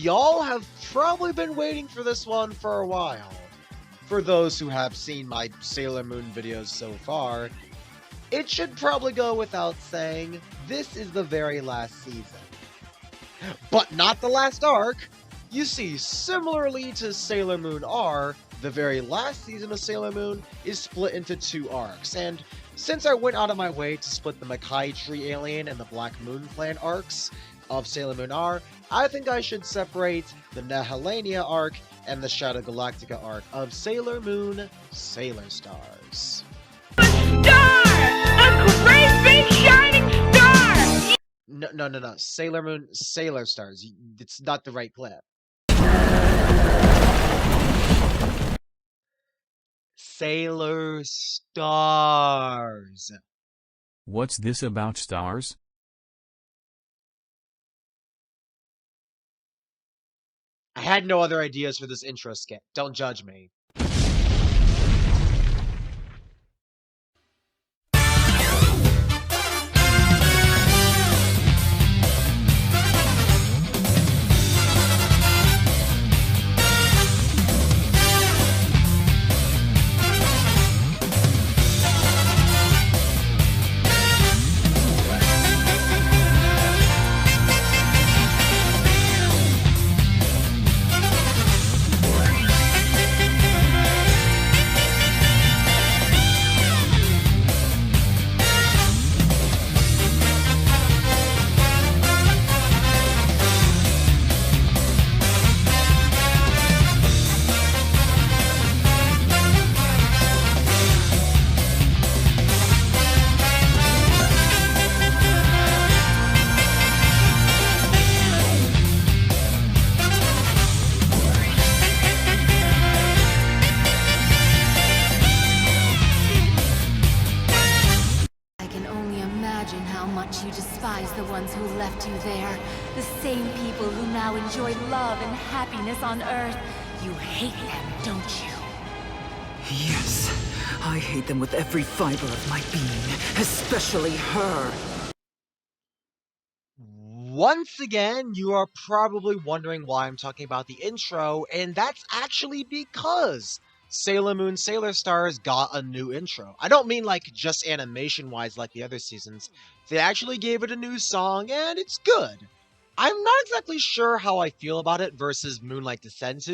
y'all have probably been waiting for this one for a while. For those who have seen my Sailor Moon videos so far, it should probably go without saying, this is the very last season. But not the last arc! You see, similarly to Sailor Moon R, the very last season of Sailor Moon is split into 2 arcs, and since I went out of my way to split the Makai Tree Alien and the Black Moon Clan arcs of Sailor Moon R, I think I should separate the Nehelania arc and the Shadow Galactica arc of Sailor Moon Sailor Stars. Star! A great big shining star! No. Sailor Moon Sailor Stars. It's not the right clip. Sailor Stars. What's this about stars? I had no other ideas for this intro skit. Don't judge me. The ones who left you there, the same people who now enjoy love and happiness on Earth. You hate them, don't you? Yes, I hate them with every fiber of my being, especially her. Once again, you are probably wondering why I'm talking about the intro, and that's actually because Sailor Moon Sailor Stars got a new intro. I don't mean like just animation-wise like the other seasons. They actually gave it a new song, and it's good. I'm not exactly sure how I feel about it versus Moonlight Descent,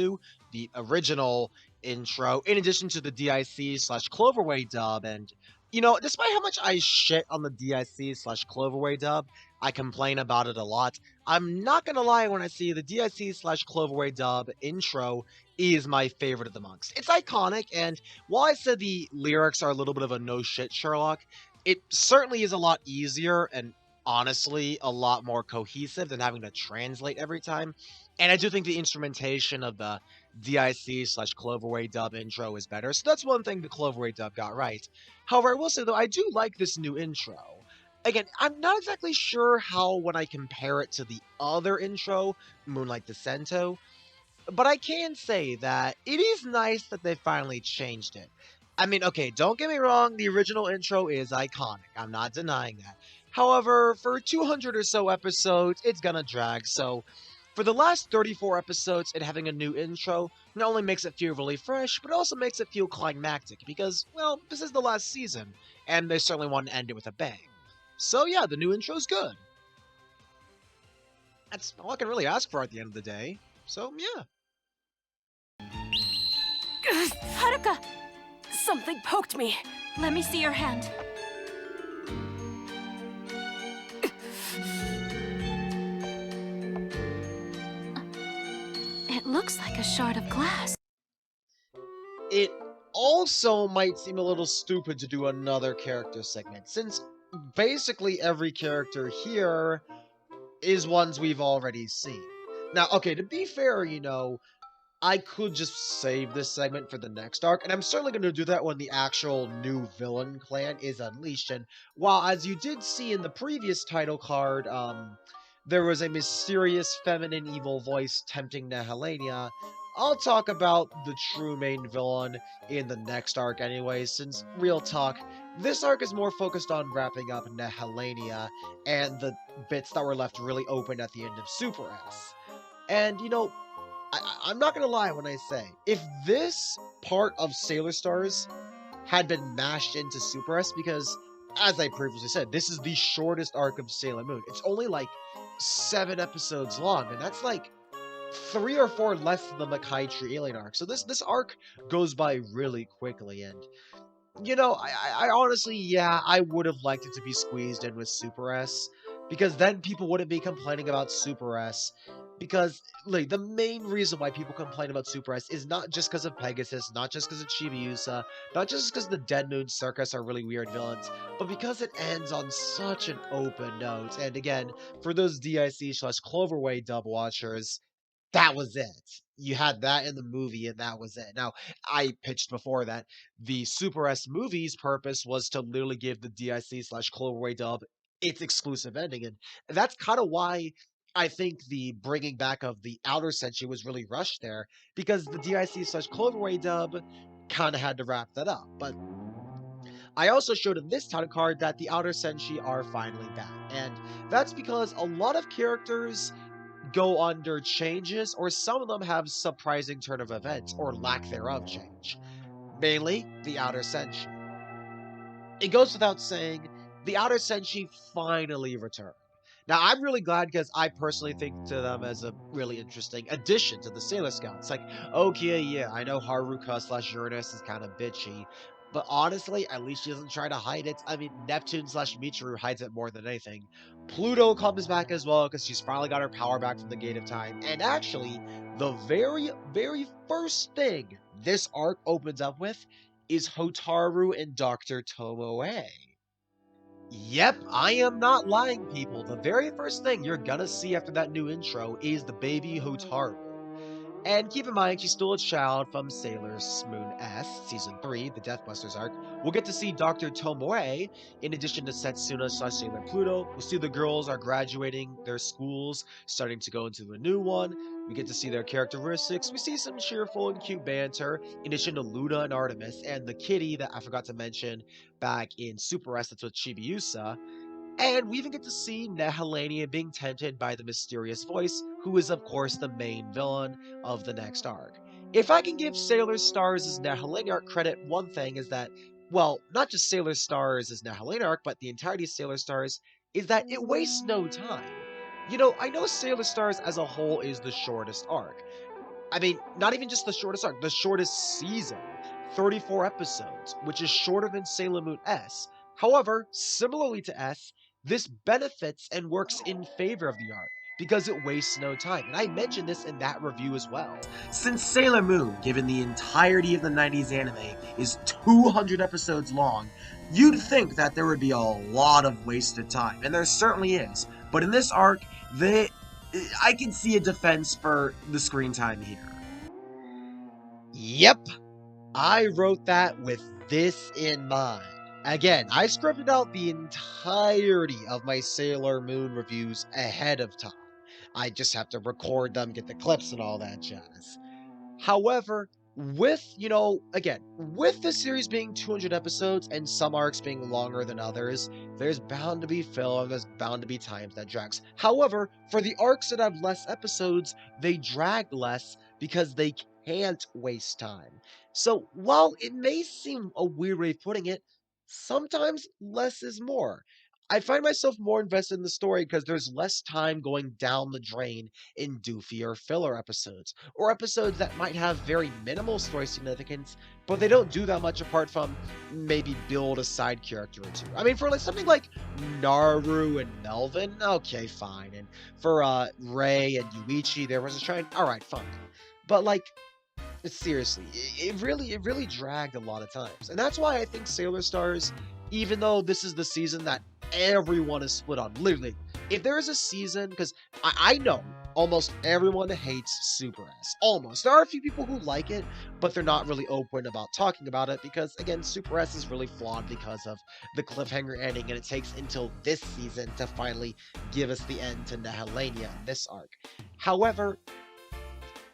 the original intro, in addition to the DIC/Cloverway dub, and you know, despite how much I shit on the DIC/Cloverway dub, I complain about it a lot. I'm not gonna lie when I see the DIC/Cloverway dub intro is my favorite of the monks. It's iconic, and while I said the lyrics are a little bit of a no shit Sherlock, it certainly is a lot easier and honestly a lot more cohesive than having to translate every time. And I do think the instrumentation of the DIC/Cloverway dub intro is better, so that's one thing the Cloverway dub got right. However, I will say though, I do like this new intro. Again, I'm not exactly sure how when I compare it to the other intro, Moonlight Descent, but I can say that it is nice that they finally changed it. I mean, okay, don't get me wrong, the original intro is iconic, I'm not denying that. However, for 200 or so episodes, it's gonna drag, so for the last 34 episodes, it having a new intro not only makes it feel really fresh, but also makes it feel climactic, because, well, this is the last season, and they certainly want to end it with a bang. So yeah, the new intro's good. That's all I can really ask for at the end of the day, so yeah. Haruka! Something poked me. Let me see your hand. It looks like a shard of glass. It also might seem a little stupid to do another character segment, since basically every character here is ones we've already seen. Now, okay, to be fair, you know, I could just save this segment for the next arc, and I'm certainly going to do that when the actual new villain clan is unleashed. And while, as you did see in the previous title card, there was a mysterious feminine evil voice tempting Nehelania, I'll talk about the true main villain in the next arc anyway, since, real talk, this arc is more focused on wrapping up Nehelania and the bits that were left really open at the end of Super S. And, I'm not gonna lie when I say, if this part of Sailor Stars had been mashed into Super S, because, as I previously said, this is the shortest arc of Sailor Moon. It's only like 7 episodes long, and that's like 3 or 4 less than the Makai Tree Alien arc. So this arc goes by really quickly, and I honestly, yeah, I would have liked it to be squeezed in with Super S, because then people wouldn't be complaining about Super S. Because, like, the main reason why people complain about Super S is not just because of Pegasus, not just because of Chibiusa, not just because the Dead Moon Circus are really weird villains, but because it ends on such an open note. And again, for those DIC/Cloverway dub watchers, that was it. You had that in the movie, and that was it. Now, I pitched before that the Super S movie's purpose was to literally give the DIC/Cloverway dub its exclusive ending, and that's kind of why I think the bringing back of the Outer Senshi was really rushed there, because the DIC/Cloverway dub kind of had to wrap that up. But I also showed in this title card that the Outer Senshi are finally back, and that's because a lot of characters go under changes, or some of them have surprising turn of events, or lack thereof change. Mainly, the Outer Senshi. It goes without saying, the Outer Senshi finally returned. Now, I'm really glad because I personally think to them as a really interesting addition to the Sailor Scouts. Like, okay, yeah, I know Haruka/Uranus is kind of bitchy, but honestly, at least she doesn't try to hide it. I mean, Neptune/Michiru hides it more than anything. Pluto comes back as well because she's finally got her power back from the Gate of Time. And actually, the very, very first thing this arc opens up with is Hotaru and Dr. Tomoe. Yep, I am not lying, people. The very first thing you're gonna see after that new intro is the baby Hotaru. And keep in mind, she's still a child from Sailor Moon S, Season 3, the Deathbusters arc. We'll get to see Dr. Tomoe, in addition to Setsuna/Sailor Pluto. We'll see the girls are graduating their schools, starting to go into the new one. We get to see their characteristics. We see some cheerful and cute banter, in addition to Luna and Artemis, and the kitty that I forgot to mention back in Super S, that's with Chibiusa. And we even get to see Nehelania being tempted by the mysterious voice, who is of course the main villain of the next arc. If I can give Sailor Stars' Nehelania arc credit, one thing is that, well, not just Sailor Stars' Nehelania arc, but the entirety of Sailor Stars, is that it wastes no time. I know Sailor Stars as a whole is the shortest arc. I mean, not even just the shortest arc, the shortest season. 34 episodes, which is shorter than Sailor Moon S. However, similarly to S, this benefits and works in favor of the arc, because it wastes no time. And I mentioned this in that review as well. Since Sailor Moon, given the entirety of the 90s anime, is 200 episodes long, you'd think that there would be a lot of wasted time, and there certainly is. But in this arc, I can see a defense for the screen time here. Yep, I wrote that with this in mind. Again, I scripted out the entirety of my Sailor Moon reviews ahead of time. I just have to record them, get the clips, and all that jazz. However, with the series being 200 episodes and some arcs being longer than others, there's bound to be filler, and there's bound to be times that drags. However, for the arcs that have less episodes, they drag less because they can't waste time. So, while it may seem a weird way of putting it, sometimes less is more. I find myself more invested in the story because there's less time going down the drain in doofier filler episodes, or episodes that might have very minimal story significance, but they don't do that much apart from maybe build a side character or two. I mean, for something like Naru and Melvin, okay, fine. And for Rei and Yuichi, there was a shrine, alright, fine. But seriously, it really dragged a lot of times. And that's why I think Sailor Stars, even though this is the season that everyone is split on, literally, if there is a season, because I know almost everyone hates Super S. Almost. There are a few people who like it, but they're not really open about talking about it because, again, Super S is really flawed because of the cliffhanger ending, and it takes until this season to finally give us the end to Nehelania in this arc. However,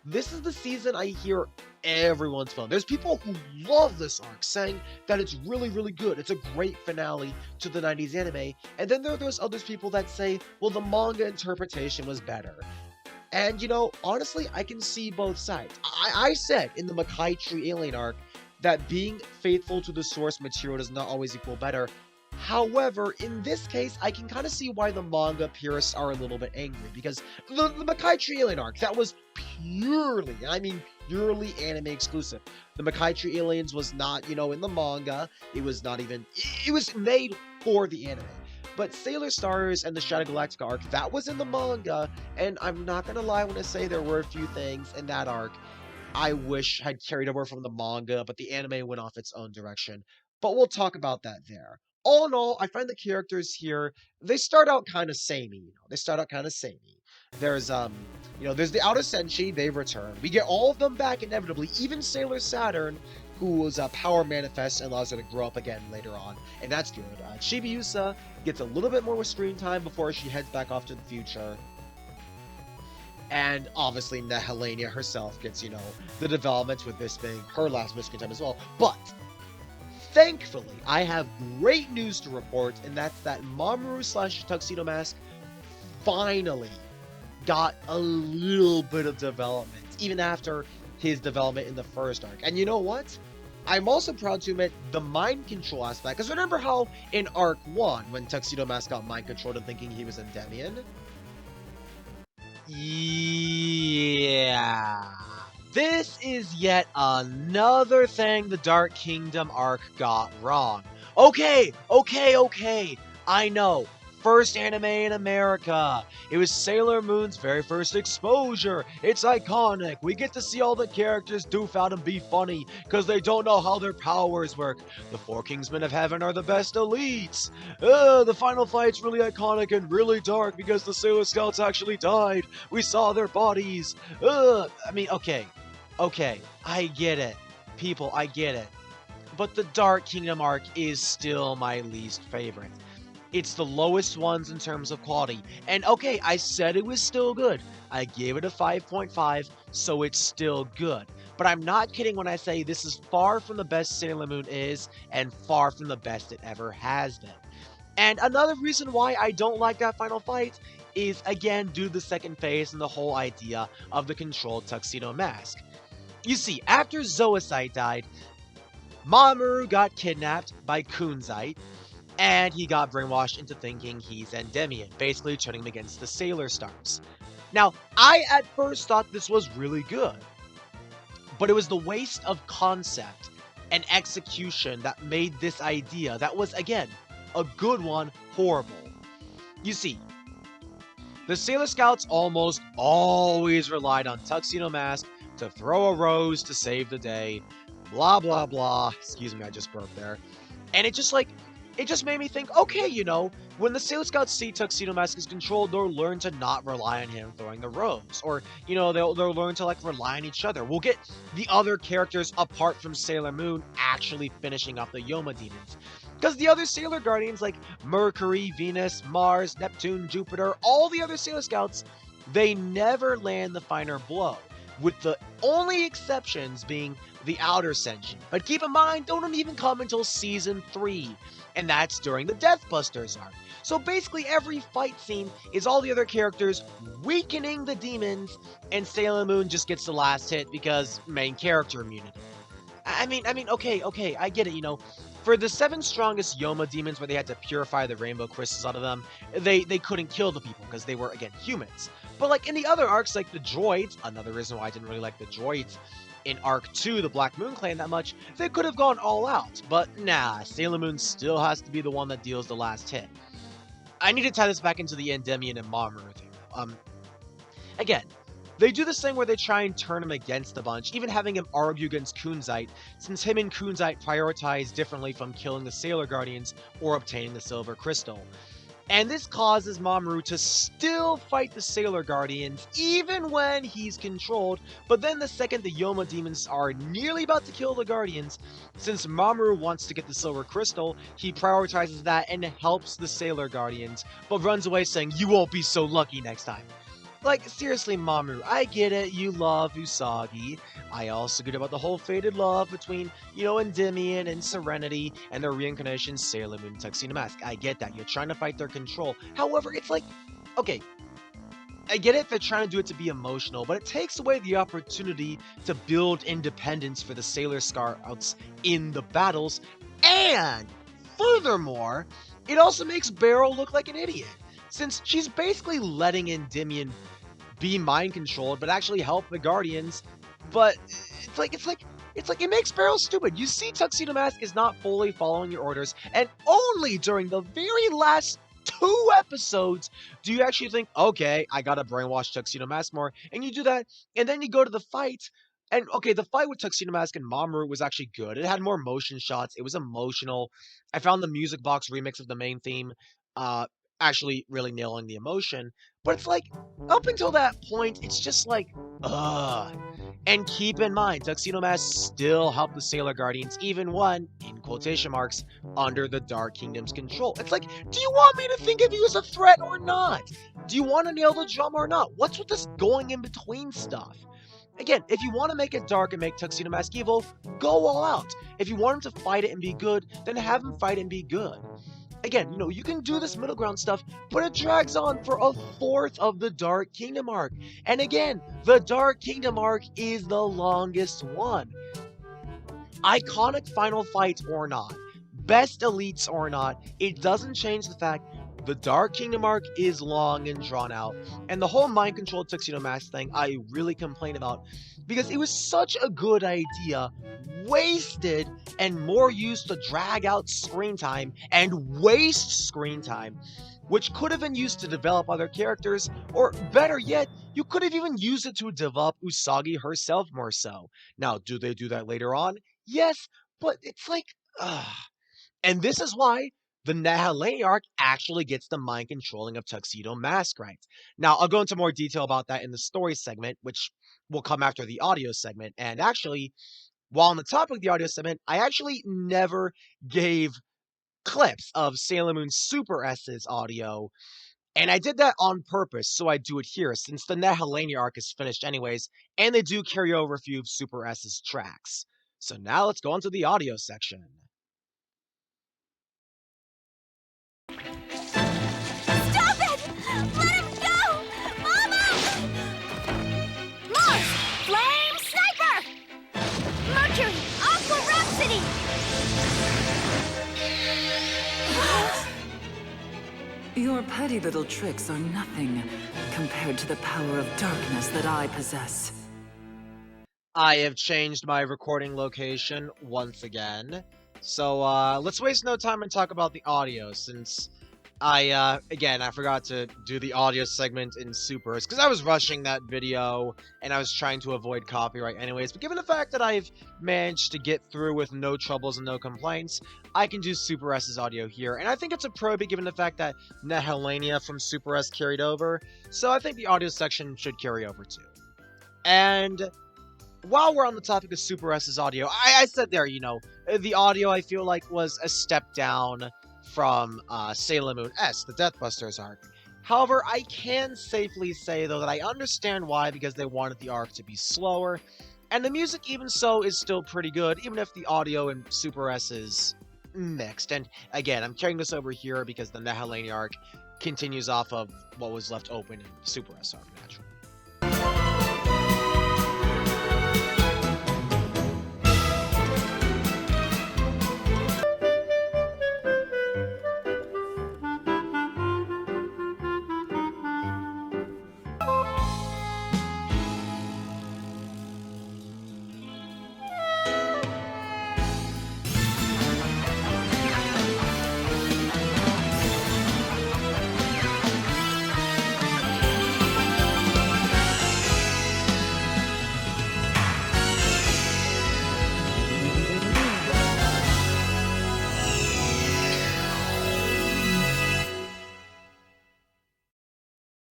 this is the season I hear everyone's phone. There's people who love this arc, saying that it's really, really good. It's a great finale to the 90s anime. And then there are those other people that say, well, the manga interpretation was better. And, honestly, I can see both sides. I said in the Makai Tree Alien arc that being faithful to the source material does not always equal better. However, in this case, I can kind of see why the manga purists are a little bit angry, because the Makai Tree Alien arc, that was purely, and I mean purely anime exclusive. The Makai Tree Aliens was not, in the manga. It was not even, it was made for the anime. But Sailor Stars and the Shadow Galactica arc, that was in the manga, and I'm not gonna lie when I say there were a few things in that arc I wish had carried over from the manga, but the anime went off its own direction. But we'll talk about that there. All in all, I find the characters here, they start out kind of samey, They start out kind of samey. There's there's the Outer Senshi, they return. We get all of them back inevitably, even Sailor Saturn, who was a power manifest and allows her to grow up again later on, and that's good. Chibiusa gets a little bit more screen time before she heads back off to the future. And obviously Nehelania herself gets, the development, with this being her last screen time as well. But thankfully, I have great news to report, and that's that Mamoru / Tuxedo Mask finally got a little bit of development, even after his development in the first arc. And you know what? I'm also proud to admit the mind control aspect, because remember how in Arc 1, when Tuxedo Mask got mind controlled and thinking he was Endymion? Yeah. This is yet another thing the Dark Kingdom arc got wrong. Okay. I know. First anime in America. It was Sailor Moon's very first exposure. It's iconic. We get to see all the characters doof out and be funny because they don't know how their powers work. The Four Kingsmen of Heaven are the best elites. The final fight's really iconic and really dark because the Sailor Scouts actually died. We saw their bodies. Okay, I get it. People, I get it. But the Dark Kingdom arc is still my least favorite. It's the lowest ones in terms of quality. And okay, I said it was still good. I gave it a 5.5, so it's still good. But I'm not kidding when I say this is far from the best Sailor Moon is, and far from the best it ever has been. And another reason why I don't like that final fight is, again, due to the second phase and the whole idea of the controlled Tuxedo Mask. You see, after Zoisite died, Mamoru got kidnapped by Kunzite, and he got brainwashed into thinking he's Endymion, basically turning him against the Sailor Stars. Now, I at first thought this was really good, but it was the waste of concept and execution that made this idea, that was, again, a good one, horrible. You see, the Sailor Scouts almost always relied on Tuxedo Mask to throw a rose to save the day, blah blah blah. Excuse me, I just burped there. And it just made me think, okay, when the Sailor Scouts see Tuxedo Mask is controlled, they'll learn to not rely on him throwing the rose. Or, they'll learn to, rely on each other. We'll get the other characters apart from Sailor Moon actually finishing off the Yoma demons. Because the other Sailor Guardians, like Mercury, Venus, Mars, Neptune, Jupiter, all the other Sailor Scouts, they never land the final blow, with the only exceptions being the Outer Senshi. But keep in mind, they don't even come until Season 3, and that's during the Deathbusters arc. So basically every fight scene is all the other characters weakening the demons, and Sailor Moon just gets the last hit because main character immunity. Okay, I get it, For the 7 strongest Yoma demons, where they had to purify the rainbow crystals out of them, they couldn't kill the people because they were, again, humans. But in the other arcs, like the droids, another reason why I didn't really like the droids in Arc 2, the Black Moon Clan, that much, they could have gone all out. But nah, Sailor Moon still has to be the one that deals the last hit. I need to tie this back into the Endymion and Mamoru thing, though. Again, they do this thing where they try and turn him against a bunch, even having him argue against Kunzite, since him and Kunzite prioritize differently from killing the Sailor Guardians or obtaining the Silver Crystal. And this causes Mamoru to still fight the Sailor Guardians, even when he's controlled, but then the second the Yoma demons are nearly about to kill the Guardians, since Mamoru wants to get the Silver Crystal, he prioritizes that and helps the Sailor Guardians, but runs away saying, "You won't be so lucky next time." Seriously, Mamoru, I get it, you love Usagi. I also get about the whole faded love between, Endymion and Serenity and their reincarnation Sailor Moon and Tuxedo Mask. I get that, you're trying to fight their control. However, it's okay, I get it, they're trying to do it to be emotional, but it takes away the opportunity to build independence for the Sailor Scouts in the battles, and furthermore, it also makes Beryl look like an idiot, since she's basically letting Endymion be mind controlled, but actually help the Guardians. But it's like it makes Beryl stupid. You see, Tuxedo Mask is not fully following your orders, and only during the very last 2 episodes do you actually think, okay, I gotta brainwash Tuxedo Mask more, and you do that, and then you go to the fight. And okay, the fight with Tuxedo Mask and Mamoru was actually good. It had more motion shots. It was emotional. I found the music box remix of the main theme uh actually really nailing the emotion. But it's like up until that point, it's just like, ugh. And keep in mind, Tuxedo Mask still helped the Sailor Guardians, even when, in quotation marks, under the Dark Kingdom's control. It's like, do you want me to think of you as a threat or not? Do you want to nail the drama or not? What's with this going in between stuff? Again, if you want to make it dark and make Tuxedo Mask evil, go all out. If you want him to fight it and be good, then have him fight and be good. Again, you can do this middle ground stuff, but it drags on for a fourth of the Dark Kingdom arc. And again, the Dark Kingdom arc is the longest one. Iconic final fight or not, best elites or not, it doesn't change the fact the Dark Kingdom arc is long and drawn out. And the whole mind control Tuxedo Mask thing, I really complain about because it was such a good idea, wasted and more used to drag out screen time and waste screen time, which could have been used to develop other characters, or better yet, you could have even used it to develop Usagi herself more so. Now, do they do that later on? Yes, but it's like, ugh. And this is why the Nehelania arc actually gets the mind controlling of Tuxedo Mask right. Now, I'll go into more detail about that in the story segment, which will come after the audio segment. And actually, while on the topic of the audio segment, I actually never gave clips of Sailor Moon Super S's audio, and I did that on purpose, so I do it here, since the Nehelania arc is finished anyways, and they do carry over a few of Super S's tracks. So now let's go on to the audio section. Stop it! Let him go! Mama! Mars! Flame Sniper! Mercury! Aqua Rhapsody! Your petty little tricks are nothing compared to the power of darkness that I possess. I have changed my recording location once again. So let's waste no time and talk about the audio, since I forgot to do the audio segment in Supers, because I was rushing that video, and I was trying to avoid copyright anyways, but given the fact that I've managed to get through with no troubles and no complaints, I can do Super S's audio here, and I think it's appropriate given the fact that Nehelania from Super S carried over, so I think the audio section should carry over too. And while we're on the topic of Super S's audio, I said there, the audio I feel like was a step down from Sailor Moon S, the Deathbusters arc. However, I can safely say, though, that I understand why, because they wanted the arc to be slower, and the music, even so, is still pretty good, even if the audio in Super S is mixed. And again, I'm carrying this over here because the Nehelania arc continues off of what was left open in the Super S arc, naturally.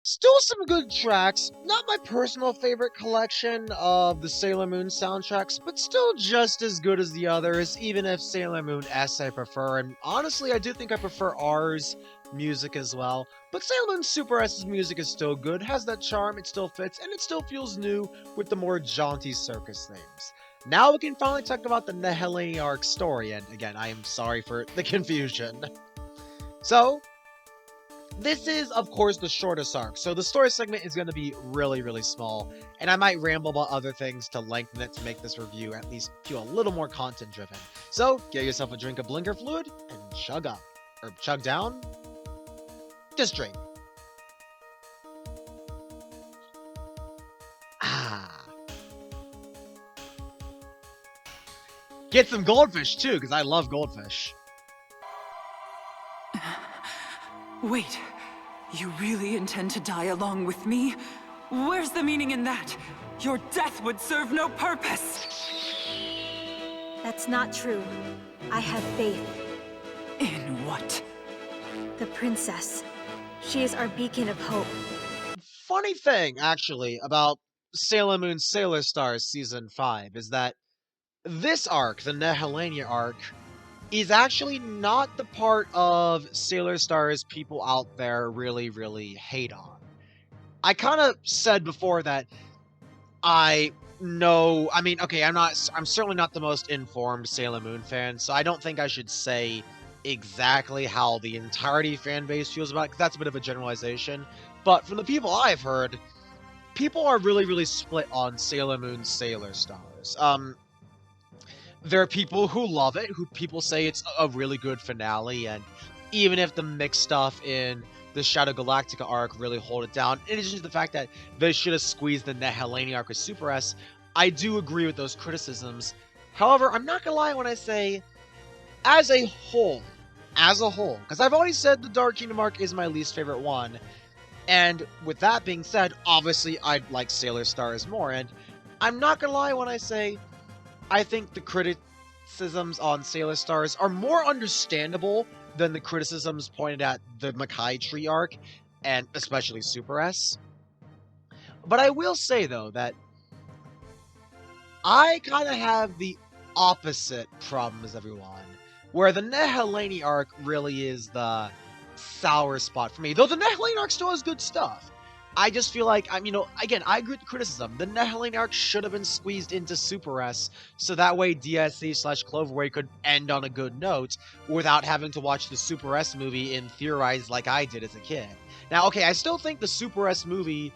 Still some good tracks, not my personal favorite collection of the Sailor Moon soundtracks, but still just as good as the others, even if Sailor Moon S I prefer, and honestly I do think I prefer R's music as well, but Sailor Moon Super S's music is still good, has that charm, it still fits, and it still feels new with the more jaunty circus themes. Now we can finally talk about the Nehelania arc story, and again, I am sorry for the confusion. So, This is, of course, the shortest arc, so the story segment is going to be really, really small, and I might ramble about other things to lengthen it to make this review at least feel a little more content-driven. So, get yourself a drink of blinker fluid and chug up. Or chug down? Just drink. Ah. Get some goldfish, too, because I love goldfish. Wait, you really intend to die along with me? Where's the meaning in that? Your death would serve no purpose! That's not true. I have faith. In what? The princess. She is our beacon of hope. Funny thing, actually, about Sailor Moon Sailor Stars Season 5 is that this arc, the Nehelania arc, is actually not the part of Sailor Stars people out there really, really hate on. I kind of said before that I'm certainly not the most informed Sailor Moon fan, so I don't think I should say exactly how the entirety fan base feels about it, because that's a bit of a generalization. But from the people I've heard, people are really, really split on Sailor Moon Sailor Stars. There are people who love it, who people say it's a really good finale, and even if the mixed stuff in the Shadow Galactica arc really hold it down, in addition to the fact that they should have squeezed the Nehelania arc with Super S, I do agree with those criticisms. However, I'm not gonna lie when I say, as a whole, because I've already said the Dark Kingdom arc is my least favorite one, and with that being said, obviously I'd like Sailor Stars more, and I'm not gonna lie when I say I think the criticisms on Sailor Stars are more understandable than the criticisms pointed at the Makai Tree arc, and especially Super S. But I will say, though, that I kind of have the opposite problem as everyone, where the Nehelania arc really is the sour spot for me, though the Nehelania arc still has good stuff. I just feel like, again, I agree with the criticism. The Nehelania arc should have been squeezed into Super S, so that way DSC/Cloverway could end on a good note without having to watch the Super S movie and theorize like I did as a kid. Now, okay, I still think the Super S movie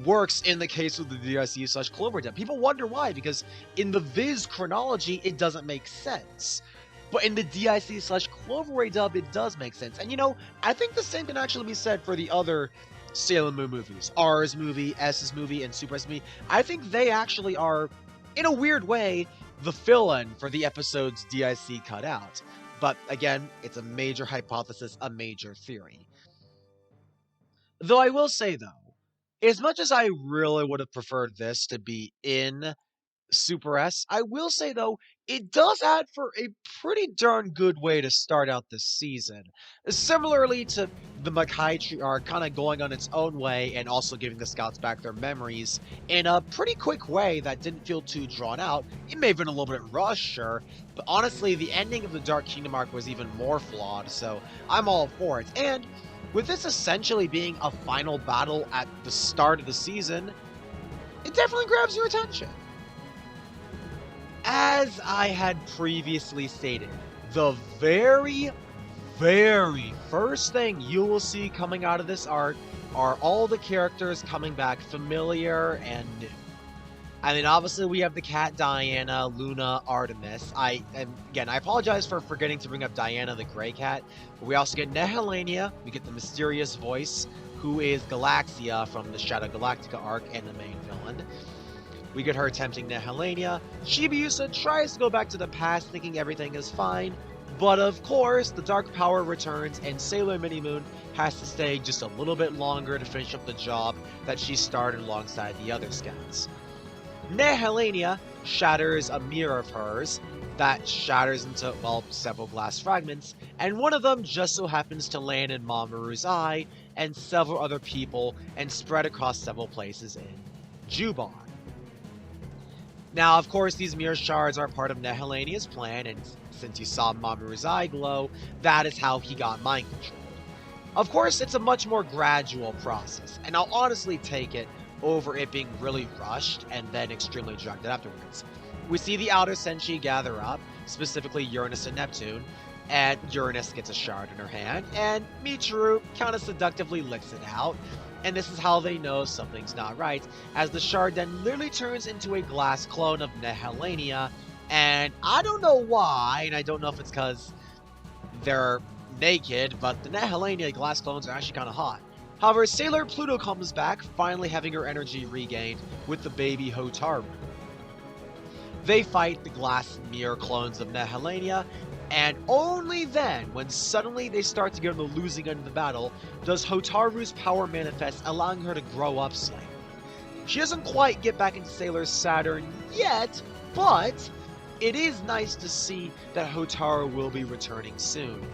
works in the case of the DSC/Cloverway dub. People wonder why, because in the Viz chronology, it doesn't make sense. But in the DIC/Cloverway dub, it does make sense. And I think the same can actually be said for the other Sailor Moon movies. R's movie, S's movie, and Super S movie. I think they actually are, in a weird way, the fill-in for the episodes DIC cut out. But again, it's a major hypothesis, a major theory. Though I will say, though, as much as I really would have preferred this to be in Super S, I will say, though, it does add for a pretty darn good way to start out this season. Similarly to the Makai Tree arc kind of going on its own way and also giving the scouts back their memories in a pretty quick way that didn't feel too drawn out. It may have been a little bit rushed, sure, but honestly, the ending of the Dark Kingdom arc was even more flawed, so I'm all for it. And with this essentially being a final battle at the start of the season, it definitely grabs your attention. As I had previously stated, the very, very first thing you will see coming out of this arc are all the characters coming back familiar and new. I mean, obviously we have the cat Diana, Luna, Artemis. And again, I apologize for forgetting to bring up Diana the Grey Cat, but we also get Nehelania, we get the mysterious voice, who is Galaxia from the Shadow Galactica arc and the main villain. We get her tempting Nehelania. Chibiusa tries to go back to the past thinking everything is fine, but of course, the dark power returns and Sailor Minimoon has to stay just a little bit longer to finish up the job that she started alongside the other scouts. Nehelania shatters a mirror of hers that shatters into, well, several glass fragments, and one of them just so happens to land in Mamoru's eye and several other people and spread across several places in Juban. Now, of course, these mirror shards are part of Nehelania's plan, and since you saw Mamoru's eye glow, that is how he got mind controlled. Of course, it's a much more gradual process, and I'll honestly take it over it being really rushed and then extremely dragged afterwards. We see the outer Senshi gather up, specifically Uranus and Neptune, and Uranus gets a shard in her hand, and Michiru kind of seductively licks it out. And this is how they know something's not right, as the shard then literally turns into a glass clone of Nehelania. And I don't know why, and I don't know if it's because they're naked, but the Nehelania glass clones are actually kind of hot. However, Sailor Pluto comes back, finally having her energy regained with the baby Hotaru. They fight the glass mirror clones of Nehelania, and only then, when suddenly they start to get on the losing end of the battle, does Hotaru's power manifest, allowing her to grow up slightly. She doesn't quite get back into Sailor Saturn yet, but it is nice to see that Hotaru will be returning soon.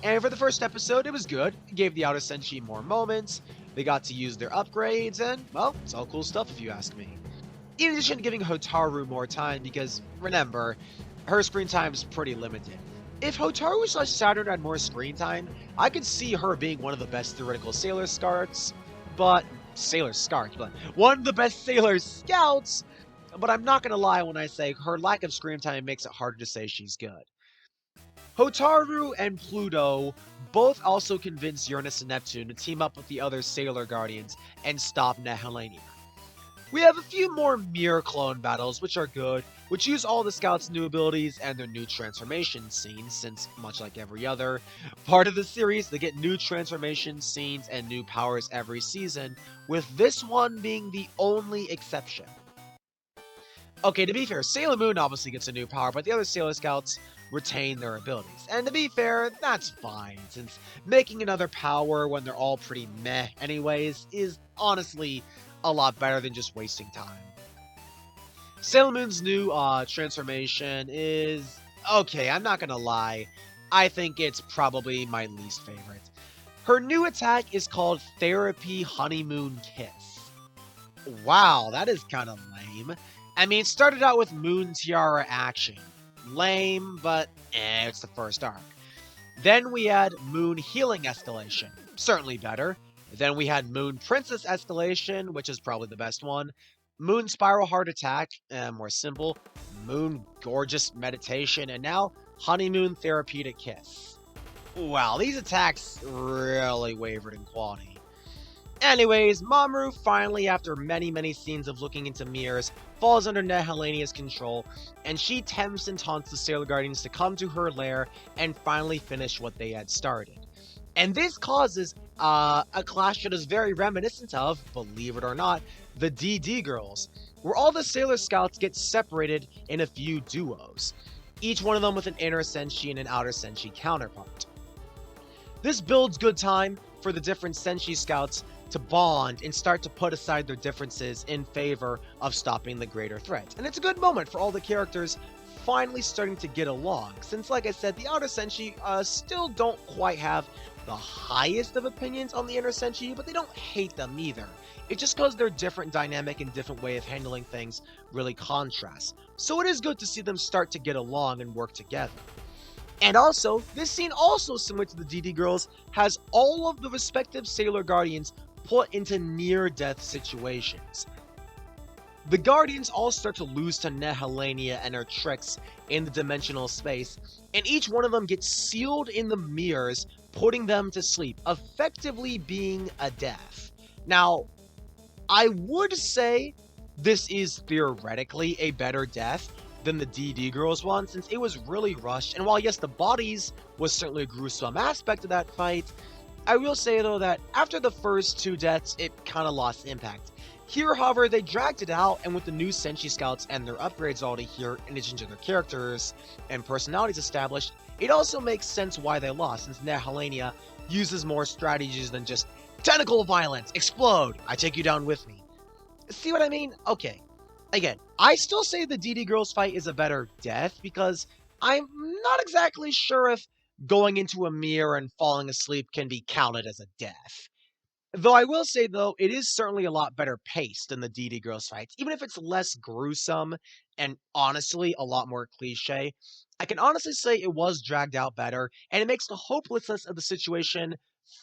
And for the first episode, it was good. It gave the Outer Senshi more moments, they got to use their upgrades, and, well, it's all cool stuff if you ask me. In addition to giving Hotaru more time, because, remember, her screen time is pretty limited. If Hotaru/Saturn had more screen time, I could see her being one of the best theoretical Sailor Scouts, but one of the best Sailor Scouts, but I'm not gonna lie when I say her lack of screen time makes it harder to say she's good. Hotaru and Pluto both also convince Uranus and Neptune to team up with the other Sailor Guardians and stop Nehelania. We have a few more mirror clone battles, which are good, which use all the scouts' new abilities and their new transformation scenes, since, much like every other part of the series, they get new transformation scenes and new powers every season, with this one being the only exception. Okay, to be fair, Sailor Moon obviously gets a new power, but the other Sailor Scouts retain their abilities. And to be fair, that's fine, since making another power when they're all pretty meh anyways is honestly a lot better than just wasting time. Sailor Moon's new transformation is okay, I'm not gonna lie, I think it's probably my least favorite. Her new attack is called Therapy Honeymoon Kiss. Wow, that is kind of lame. I mean, it started out with Moon Tiara action. Lame, but it's the first arc. Then we had Moon Healing Escalation. Certainly better. Then we had Moon Princess Escalation, which is probably the best one. Moon Spiral Heart Attack, more simple. Moon Gorgeous Meditation, and now Honeymoon Therapeutic Kiss. Wow, these attacks really wavered in quality. Anyways, Mamoru finally, after many scenes of looking into mirrors, falls under Nehelania's control, and she tempts and taunts the Sailor Guardians to come to her lair and finally finish what they had started. And this causes a clash that is very reminiscent of, believe it or not, the DD Girls, where all the Sailor Scouts get separated in a few duos, each one of them with an inner Senshi and an outer Senshi counterpart. This builds good time for the different Senshi Scouts to bond and start to put aside their differences in favor of stopping the greater threat. And it's a good moment for all the characters finally starting to get along, since like I said, the outer Senshi still don't quite have the highest of opinions on the inner Senshi, but they don't hate them either. It's just because their different dynamic and different way of handling things really contrasts. So it is good to see them start to get along and work together. And also, this scene, also similar to the DD Girls, has all of the respective Sailor Guardians put into near-death situations. The Guardians all start to lose to Nehelania and her tricks in the dimensional space, and each one of them gets sealed in the mirrors, putting them to sleep, effectively being a death. Now, I would say this is theoretically a better death than the DD Girls one, since it was really rushed, and while yes, the bodies was certainly a gruesome aspect of that fight, I will say though that after the first two deaths, it kinda lost impact. Here, however, they dragged it out, and with the new Senshi Scouts and their upgrades already here, in addition to their characters and personalities established, it also makes sense why they lost, since Nehelania uses more strategies than just tentacle violence, explode, I take you down with me. See what I mean? Okay. Again, I still say the DD Girls fight is a better death, because I'm not exactly sure if going into a mirror and falling asleep can be counted as a death. Though I will say, though, it is certainly a lot better paced than the DD Girls fights, even if it's less gruesome and honestly a lot more cliche. I can honestly say it was dragged out better, and it makes the hopelessness of the situation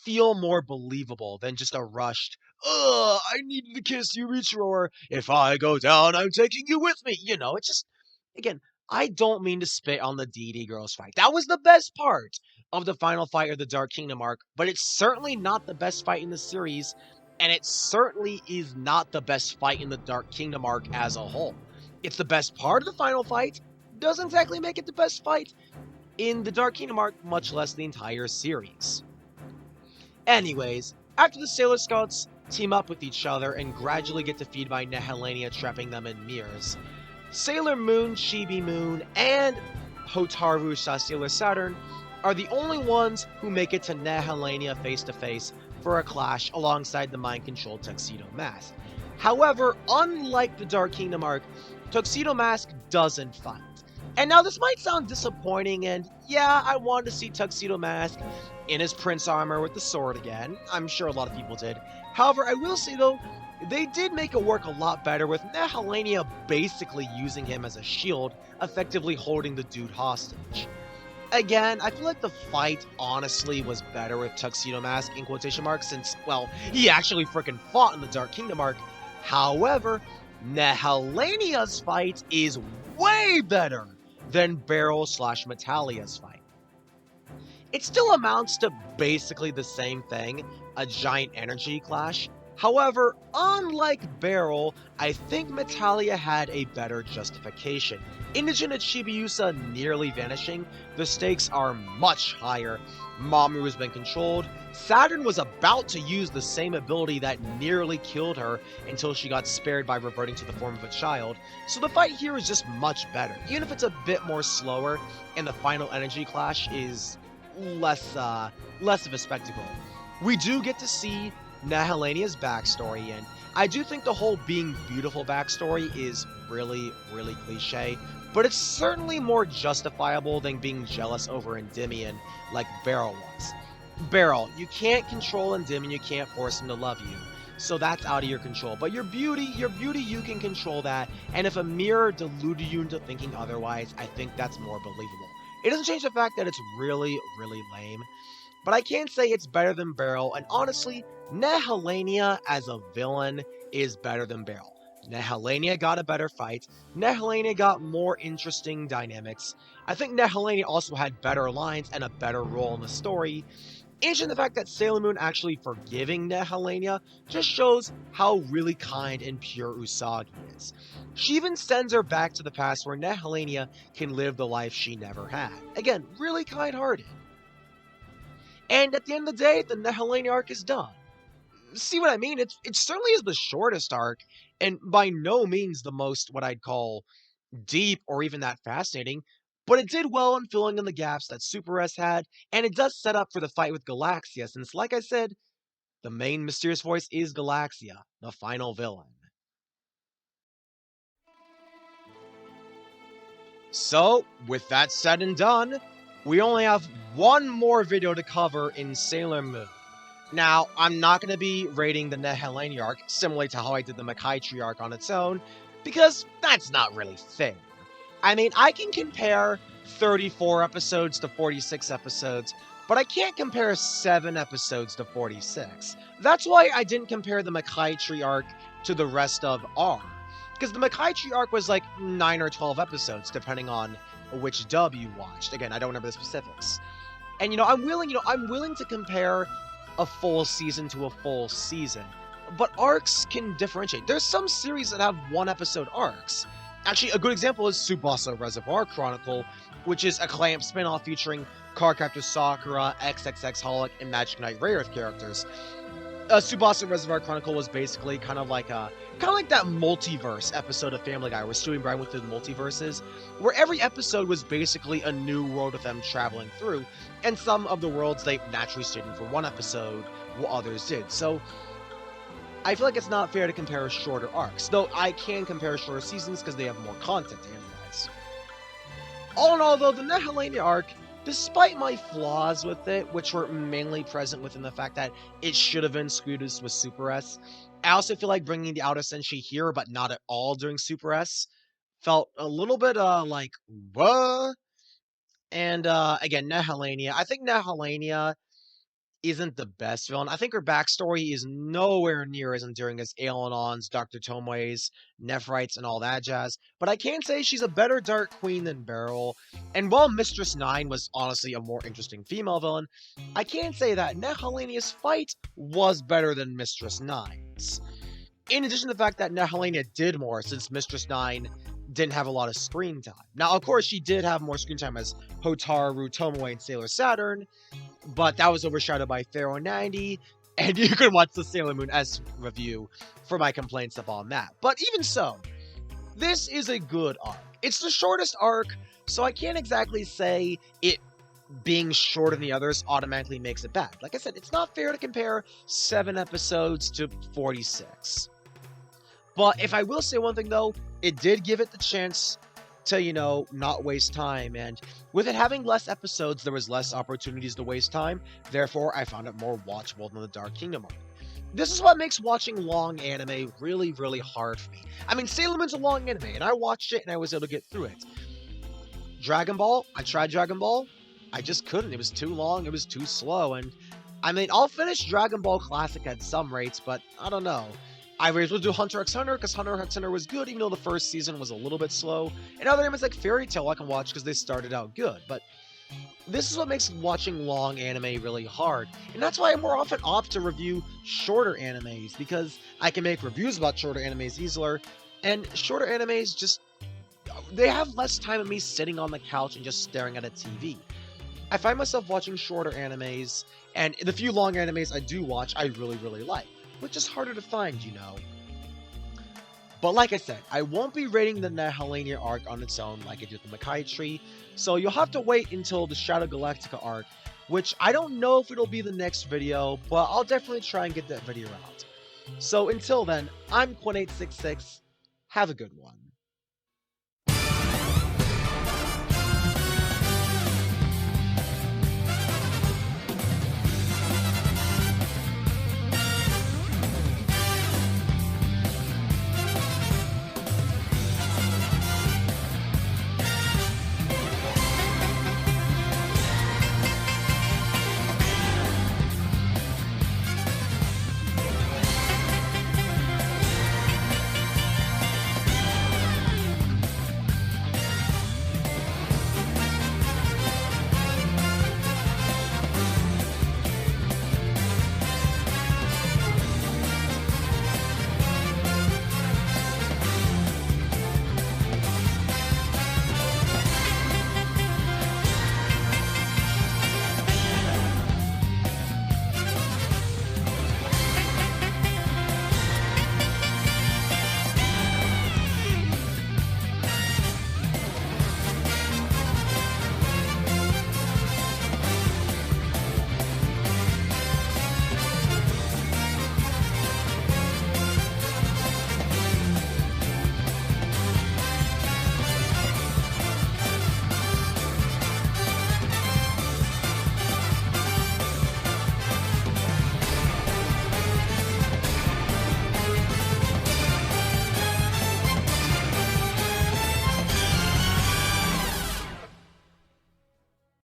feel more believable than just a rushed, ugh, I need to kiss you, Michiru, or if I go down, I'm taking you with me. You know, it's just, again, I don't mean to spit on the DD Girls fight. That was the best part of the final fight of the Dark Kingdom arc, but it's certainly not the best fight in the series, and it certainly is not the best fight in the Dark Kingdom arc as a whole. It's the best part of the final fight, doesn't exactly make it the best fight in the Dark Kingdom arc, much less the entire series. Anyways, after the Sailor Scouts team up with each other and gradually get defeated by Nehelania trapping them in mirrors, Sailor Moon, Chibi Moon, and Hotaru Sailor Saturn are the only ones who make it to Nehelania face to face for a clash alongside the mind-controlled Tuxedo Mask. However, unlike the Dark Kingdom arc, Tuxedo Mask doesn't fight. And now this might sound disappointing, and yeah, I wanted to see Tuxedo Mask in his prince armor with the sword again. I'm sure a lot of people did. However, I will say though, they did make it work a lot better with Nehelania basically using him as a shield, effectively holding the dude hostage. Again, I feel like the fight honestly was better with Tuxedo Mask in quotation marks since, well, he actually freaking fought in the Dark Kingdom arc. However, Nehelania's fight is way better than Beryl/Metalia's fight. It still amounts to basically the same thing, a giant energy clash. However, unlike Beryl, I think Metalia had a better justification. Indigent Chibiusa nearly vanishing, the stakes are much higher. Mamoru has been controlled. Saturn was about to use the same ability that nearly killed her until she got spared by reverting to the form of a child. So the fight here is just much better, even if it's a bit more slower and the final energy clash is less of a spectacle. We do get to see Nehelania's backstory, and I do think the whole being beautiful backstory is really cliche, but it's certainly more justifiable than being jealous over Endymion like Beryl was. Beryl, you can't control Endymion, you can't force him to love you, so that's out of your control. But your beauty, you can control that, and if a mirror deluded you into thinking otherwise, I think that's more believable. It doesn't change the fact that it's really lame, but I can say it's better than Beryl, and honestly, Nehelania as a villain is better than Beryl. Nehelania got a better fight, Nehelania got more interesting dynamics. I think Nehelania also had better lines and a better role in the story. And the fact that Sailor Moon actually forgiving Nehelania just shows how really kind and pure Usagi is. She even sends her back to the past where Nehelania can live the life she never had. Again, really kind-hearted. And at the end of the day, the Nehelania arc is done. See what I mean? It certainly is the shortest arc, and by no means the most what I'd call deep or even that fascinating, but it did well in filling in the gaps that Super S had, and it does set up for the fight with Galaxia, since like I said, the main mysterious voice is Galaxia, the final villain. So, with that said and done, we only have one more video to cover in Sailor Moon. Now, I'm not going to be rating the Nehelania arc, similarly to how I did the Makaitri arc on its own, because that's not really fair. I mean, I can compare 34 episodes to 46 episodes, but I can't compare 7 episodes to 46. That's why I didn't compare the Makaitri arc to the rest of R. Because the Makaitri arc was like 9 or 12 episodes, depending on which dub you watched. Again, I don't remember the specifics. And I'm willing to compare a full season to a full season. But arcs can differentiate. There's some series that have 1 episode arcs. Actually, a good example is Tsubasa Reservoir Chronicle, which is a Clamp spin-off featuring Cardcaptor Sakura, XXX Holic, and Magic Knight Rayearth characters. Tsubasa Reservoir Chronicle was basically kind of like that multiverse episode of Family Guy where Stewie and Brian went through the multiverses, where every episode was basically a new world with them traveling through, and some of the worlds they naturally stayed in for 1 episode, while others did. So I feel like it's not fair to compare shorter arcs, though I can compare shorter seasons because they have more content to analyze. All in all, though, the Nehelania arc, despite my flaws with it, which were mainly present within the fact that it should have been Squeedus with Super S, I also feel like bringing the Outer Senshi here, but not at all during Super S, felt a little bit, like, what? And, again, Nehelania. I think Nehelania isn't the best villain. I think her backstory is nowhere near as enduring as Aelinon's, Dr. Tomoe's, Nephrite's, and all that jazz. But I can say she's a better Dark Queen than Beryl. And while Mistress Nine was honestly a more interesting female villain, I can say that Nehelania's fight was better than Mistress Nine's. In addition to the fact that Nehelania did more, since Mistress Nine didn't have a lot of screen time. Now, of course, she did have more screen time as Hotaru, Tomoe, and Sailor Saturn, but that was overshadowed by Pharaoh 90, and you can watch the Sailor Moon S review for my complaints upon that. But even so, this is a good arc. It's the shortest arc, so I can't exactly say it being shorter than the others automatically makes it bad. Like I said, it's not fair to compare 7 episodes to 46. But if I will say one thing though, it did give it the chance to, not waste time. And with it having less episodes, there was less opportunities to waste time. Therefore, I found it more watchable than the Dark Kingdom arc. This is what makes watching long anime really, really hard for me. I mean, Sailor Moon's a long anime, and I watched it and I was able to get through it. Dragon Ball, I tried Dragon Ball. I just couldn't. It was too long. It was too slow. And I mean, I'll finish Dragon Ball Classic at some rates, but I don't know. I was able to do Hunter x Hunter because Hunter x Hunter was good, even though the first season was a little bit slow. And other animes like Fairy Tail I can watch because they started out good. But this is what makes watching long anime really hard. And that's why I more often opt to review shorter animes, because I can make reviews about shorter animes easier. And shorter animes just, they have less time of me sitting on the couch and just staring at a TV. I find myself watching shorter animes, and the few long animes I do watch, I really, really like, which is harder to find. But like I said, I won't be rating the Nehelania arc on its own like I did the Makai Tree, so you'll have to wait until the Shadow Galactica arc, which I don't know if it'll be the next video, but I'll definitely try and get that video out. So until then, I'm Quinn866, have a good one.